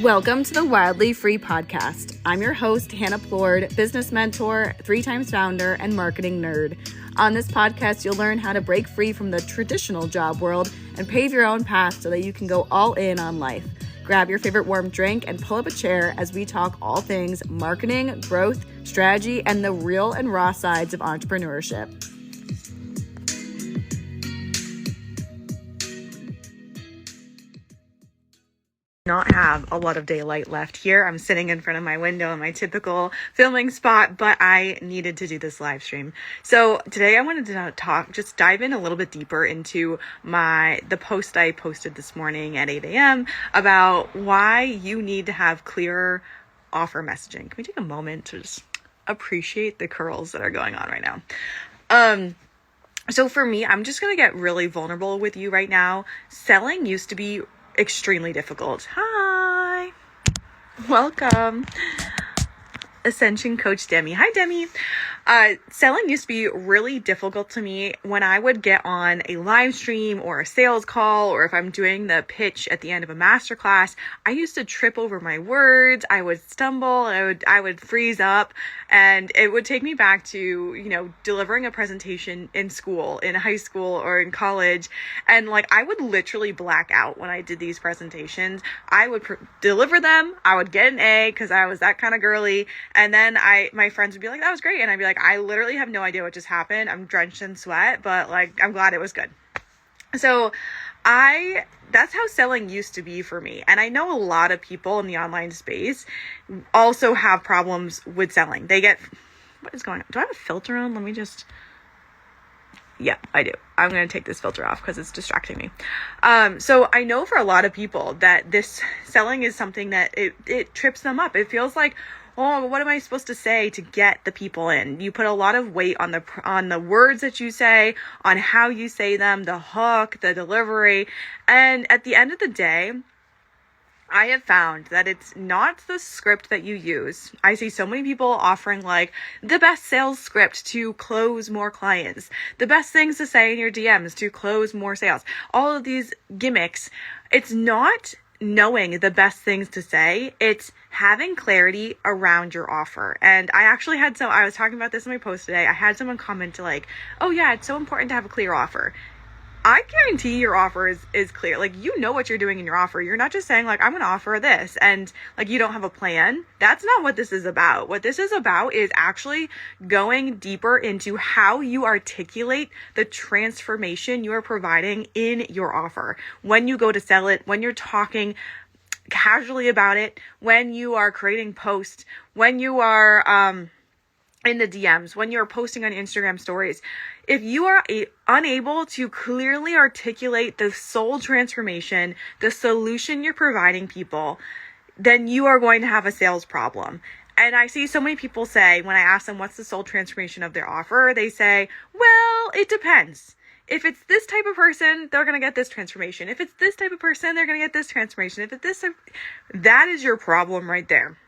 Welcome to the Wildly Free Podcast. I'm your host, Hannah Plord, business mentor, 3-time founder, and marketing nerd. On this podcast, you'll learn how to break free from the traditional job world and pave your own path so that you can go all in on life. Grab your favorite warm drink and pull up a chair as we talk all things marketing, growth, strategy, and the real and raw sides of entrepreneurship. Not have a lot of daylight left here. I'm sitting in front of my window in my typical filming spot, but I needed to do this live stream. So today I wanted to just dive in a little bit deeper into the post I posted this morning at 8 a.m. about why you need to have clearer offer messaging. Can we take a moment to just appreciate the curls that are going on right now? So for me, I'm just going to get really vulnerable with you right now. Selling used to be extremely difficult. Hi, welcome, Ascension Coach Demi. Hi, Demi. Selling used to be really difficult to me when I would get on a live stream or a sales call, or if I'm doing the pitch at the end of a masterclass. I used to trip over my words. I would stumble. I would freeze up, and it would take me back to, delivering a presentation in school, in high school or in college. And I would literally black out when I did these presentations. I would deliver them. I would get an A because I was that kind of girly. And then my friends would be like, that was great. And I'd be like, I literally have no idea what just happened. I'm drenched in sweat, but I'm glad it was good. So that's how selling used to be for me. And I know a lot of people in the online space also have problems with selling. What is going on? Do I have a filter on? Yeah, I do. I'm going to take this filter off because it's distracting me. So I know for a lot of people that this selling is something that it trips them up. It feels like, oh, what am I supposed to say to get the people in? You put a lot of weight on the words that you say, on how you say them, the hook, the delivery. And at the end of the day, I have found that it's not the script that you use. I see so many people offering the best sales script to close more clients, the best things to say in your DMs to close more sales, all of these gimmicks. It's not knowing the best things to say. It's having clarity around your offer. And I actually I was talking about this in my post today. I had someone comment to oh yeah, it's so important to have a clear offer. I guarantee your offer is clear. You know what you're doing in your offer. You're not just saying I'm going to offer this and you don't have a plan. That's not what this is about. What this is about is actually going deeper into how you articulate the transformation you are providing in your offer. When you go to sell it, when you're talking casually about it, when you are creating posts, when you are in the DMs, when you're posting on Instagram stories. If you are unable to clearly articulate the soul transformation, the solution you're providing people, then you are going to have a sales problem. And I see so many people say, when I ask them what's the soul transformation of their offer, they say, well, it depends. If it's this type of person, they're going to get this transformation. If it's this type of person, they're going to get this transformation. If it's this, that is your problem right there.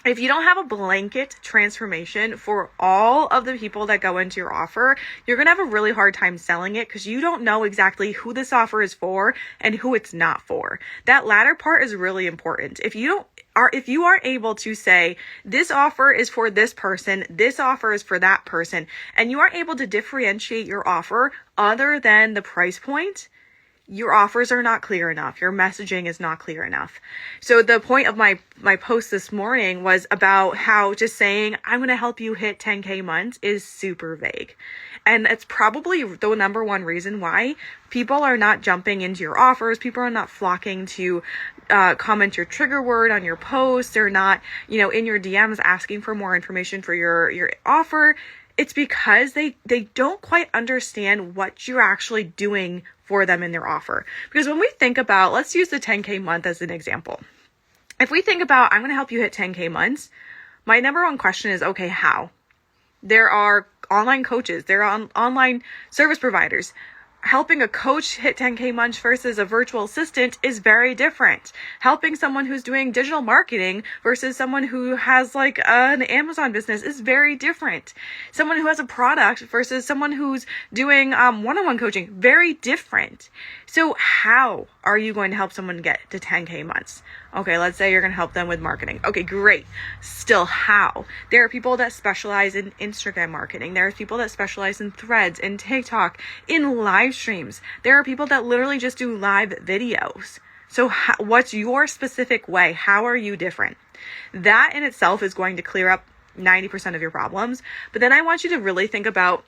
If you don't have a blanket transformation for all of the people that go into your offer, you're going to have a really hard time selling it because you don't know exactly who this offer is for and who it's not for. That latter part is really important. If you are able to say, this offer is for this person, this offer is for that person, and you are able to differentiate your offer other than the price point, your offers are not clear enough. Your messaging is not clear enough. So the point of my post this morning was about how just saying, I'm going to help you hit 10K months is super vague. And it's probably the number one reason why people are not jumping into your offers. People are not flocking to comment your trigger word on your post. They're not, in your DMs asking for more information for your offer. It's because they don't quite understand what you're actually doing for them in their offer. Because when we think about, let's use the 10K month as an example. If we think about, I'm going to help you hit 10K months, my number one question is, okay, how? There are online coaches, there are online service providers. Helping a coach hit 10K months versus a virtual assistant is very different. Helping someone who's doing digital marketing versus someone who has an Amazon business is very different. Someone who has a product versus someone who's doing one-on-one coaching, very different. So how are you going to help someone get to 10K months? Okay, let's say you're going to help them with marketing. Okay, great. Still, how? There are people that specialize in Instagram marketing. There are people that specialize in Threads, in TikTok, in live streams. There are people that literally just do live videos. So what's your specific way? How are you different? That in itself is going to clear up 90% of your problems. But then I want you to really think about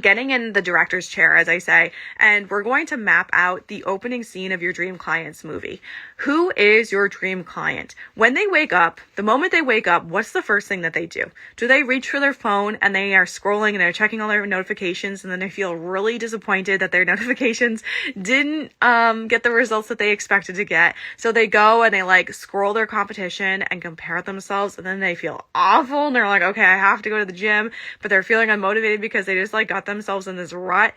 getting in the director's chair, as I say, and we're going to map out the opening scene of your dream client's movie. Who is your dream client? When they wake up, the moment they wake up, what's the first thing that they do? Do they reach for their phone and they are scrolling and they're checking all their notifications, and then they feel really disappointed that their notifications didn't get the results that they expected to get? So they go and they like scroll their competition and compare themselves, and then they feel awful and they're like, okay, I have to go to the gym, but they're feeling unmotivated because they just like got themselves in this rut.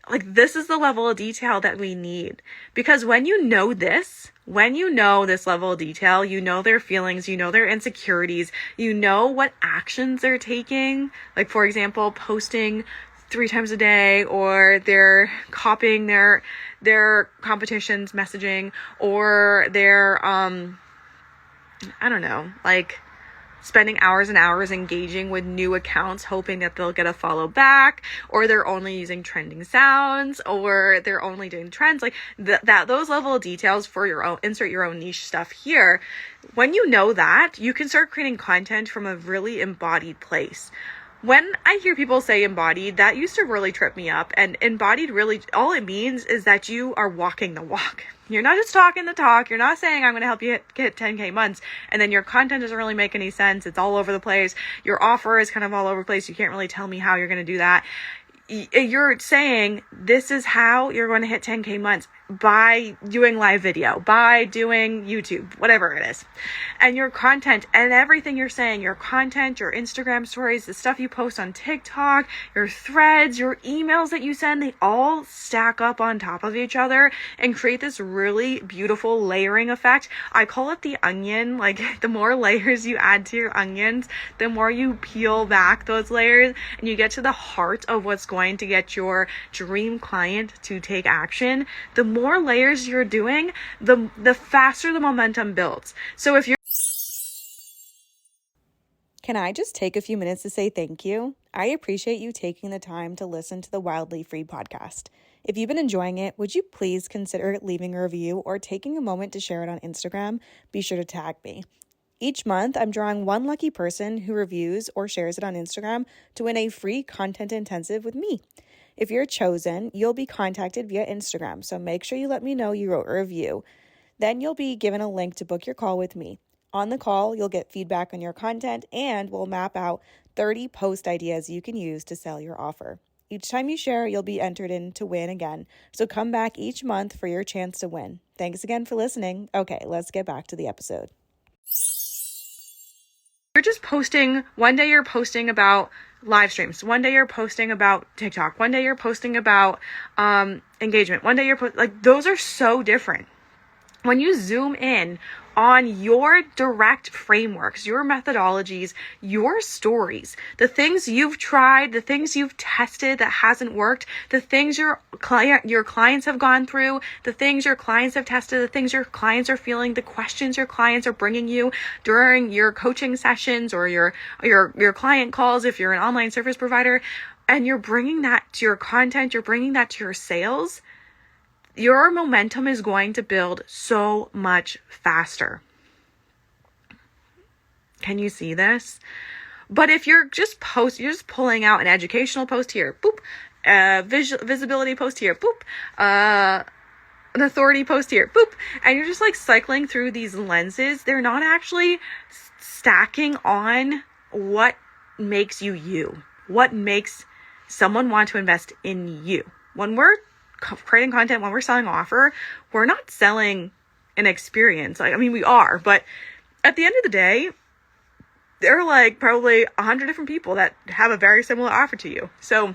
Like, this is the level of detail that we need, because when you know this level of detail, you know their feelings, you know their insecurities, you know what actions they're taking. Like, for example, posting 3 times a day, or they're copying their competition's messaging, or they're I don't know, like spending hours and hours engaging with new accounts, hoping that they'll get a follow back, or they're only using trending sounds, or they're only doing trends, like those level of details for your own, insert your own niche stuff here. When you know that, you can start creating content from a really embodied place. When I hear people say embodied, that used to really trip me up. And embodied, really, all it means is that you are walking the walk. You're not just talking the talk. You're not saying, I'm going to help you get 10K months, and then your content doesn't really make any sense. It's all over the place. Your offer is kind of all over the place. You can't really tell me how you're going to do that. You're saying, this is how you're going to hit 10K months, by doing live video, by doing YouTube, whatever it is. And your content and everything you're saying, your content, your Instagram stories, the stuff you post on TikTok, your threads, your emails that you send, they all stack up on top of each other and create this really beautiful layering effect. I call it the onion. Like, the more layers you add to your onions, the more you peel back those layers and you get to the heart of what's going to get your dream client to take action. The more layers you're doing, the faster the momentum builds. So if you're... Can I just take a few minutes to say thank you? I appreciate you taking the time to listen to the Wildly Free podcast. If you've been enjoying it, would you please consider leaving a review or taking a moment to share it on Instagram? Be sure to tag me. Each month, I'm drawing one lucky person who reviews or shares it on Instagram to win a free content intensive with me. If you're chosen, you'll be contacted via Instagram, so make sure you let me know you wrote a review. Then you'll be given a link to book your call with me. On the call, you'll get feedback on your content, and we'll map out 30 post ideas you can use to sell your offer. Each time you share, you'll be entered in to win again. So come back each month for your chance to win. Thanks again for listening. Okay, let's get back to the episode. You're just posting, one day you're posting about live streams, one day you're posting about TikTok, one day you're posting about engagement, one day you're like, those are so different. When you zoom in on your direct frameworks, your methodologies, your stories, the things you've tried, the things you've tested that hasn't worked, the things your clients have gone through, the things your clients have tested, the things your clients are feeling, the questions your clients are bringing you during your coaching sessions or your client calls if you're an online service provider, and you're bringing that to your content, you're bringing that to your sales, your momentum is going to build so much faster. Can you see this? But if you're just pulling out an educational post here, boop, visibility post here, boop, an authority post here, boop, and you're just like cycling through these lenses, they're not actually stacking on what makes you, what makes someone want to invest in you. When we're creating content, when we're selling offer, we're not selling an experience. Like, I mean, we are, but at the end of the day, there are like probably 100 different people that have a very similar offer to you. So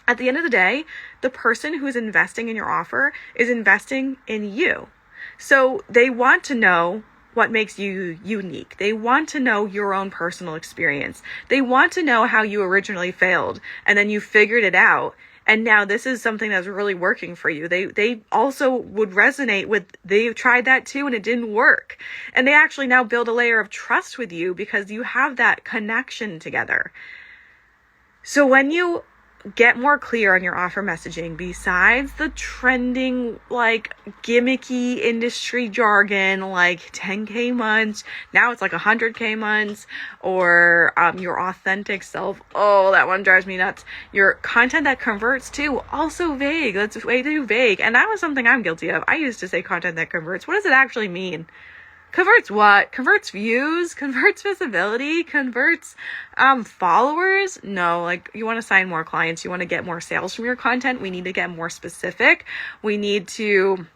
at the end of the day, the person who is investing in your offer is investing in you. So they want to know what makes you unique. They want to know your own personal experience. They want to know how you originally failed and then you figured it out. And now this is something that's really working for you. They also would resonate with, they've tried that too and it didn't work. And they actually now build a layer of trust with you because you have that connection together. So when you get more clear on your offer messaging, besides the trending, like gimmicky industry jargon, like 10K months, now it's like 100K months, or your authentic self. Oh, that one drives me nuts. Your content that converts too, also vague. That's way too vague. And that was something I'm guilty of. I used to say content that converts. What does it actually mean? Converts what? Converts views? Converts visibility? Converts followers? No, like you want to sign more clients. You want to get more sales from your content. We need to get more specific. We need to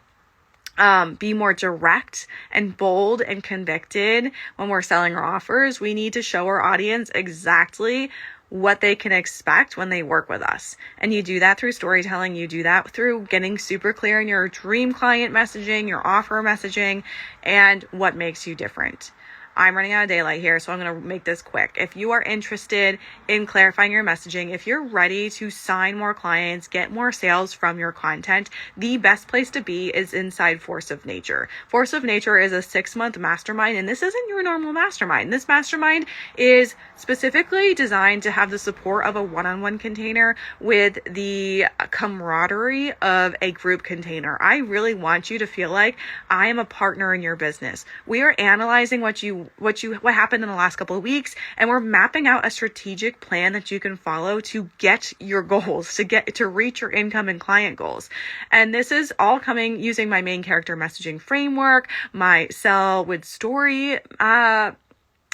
be more direct and bold and convicted when we're selling our offers. We need to show our audience exactly what they can expect when they work with us. And you do that through storytelling. You do that through getting super clear in your dream client messaging, your offer messaging, and what makes you different. I'm running out of daylight here, so I'm going to make this quick. If you are interested in clarifying your messaging, if you're ready to sign more clients, get more sales from your content, the best place to be is inside Force of Nature. Force of Nature is a 6-month mastermind, and this isn't your normal mastermind. This mastermind is specifically designed to have the support of a one-on-one container with the camaraderie of a group container. I really want you to feel like I am a partner in your business. We are analyzing what happened in the last couple of weeks, and we're mapping out a strategic plan that you can follow to get your goals, to reach your income and client goals. And this is all coming using my main character messaging framework, my sell with story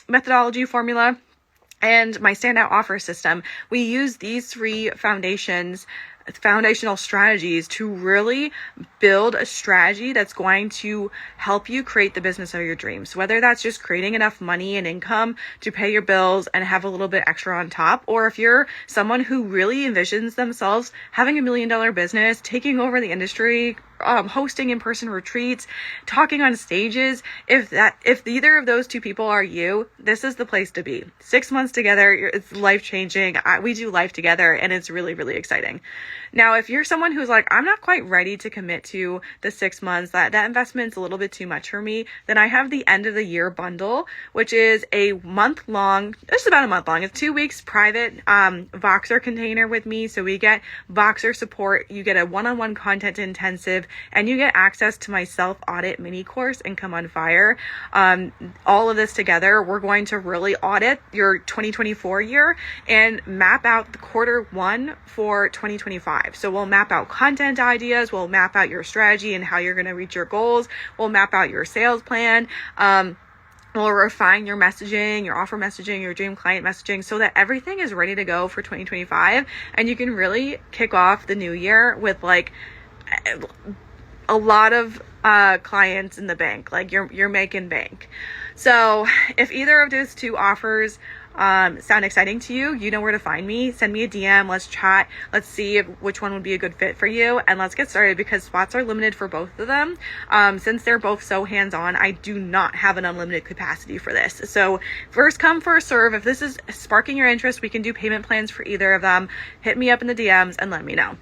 methodology formula, and my standout offer system. We use these 3 foundational strategies to really build a strategy that's going to help you create the business of your dreams. Whether that's just creating enough money and income to pay your bills and have a little bit extra on top, or if you're someone who really envisions themselves having $1 million business, taking over the industry, hosting in-person retreats, talking on stages. If either of those 2 people are you, this is the place to be. 6 months together, it's life-changing. We do life together, and it's really, really exciting. Now, if you're someone who's like, I'm not quite ready to commit to the 6 months, that investment's a little bit too much for me, then I have the end of the year bundle, which is a month long, just about a month long. It's 2 weeks private Voxer container with me. So we get Voxer support. You get a one-on-one content intensive, and you get access to my self-audit mini course, Income on Fire. All of this together, we're going to really audit your 2024 year and map out the Q1 for 2025. So we'll map out content ideas, we'll map out your strategy and how you're going to reach your goals, we'll map out your sales plan, we'll refine your messaging, your offer messaging, your dream client messaging, so that everything is ready to go for 2025, and you can really kick off the new year with like a lot of clients in the bank. Like you're making bank. So if either of those 2 offers sound exciting to you, you know where to find me. Send me a DM. Let's chat. Let's see which one would be a good fit for you. And let's get started, because spots are limited for both of them. Since they're both so hands-on, I do not have an unlimited capacity for this. So first come, first serve. If this is sparking your interest, we can do payment plans for either of them. Hit me up in the DMs and let me know.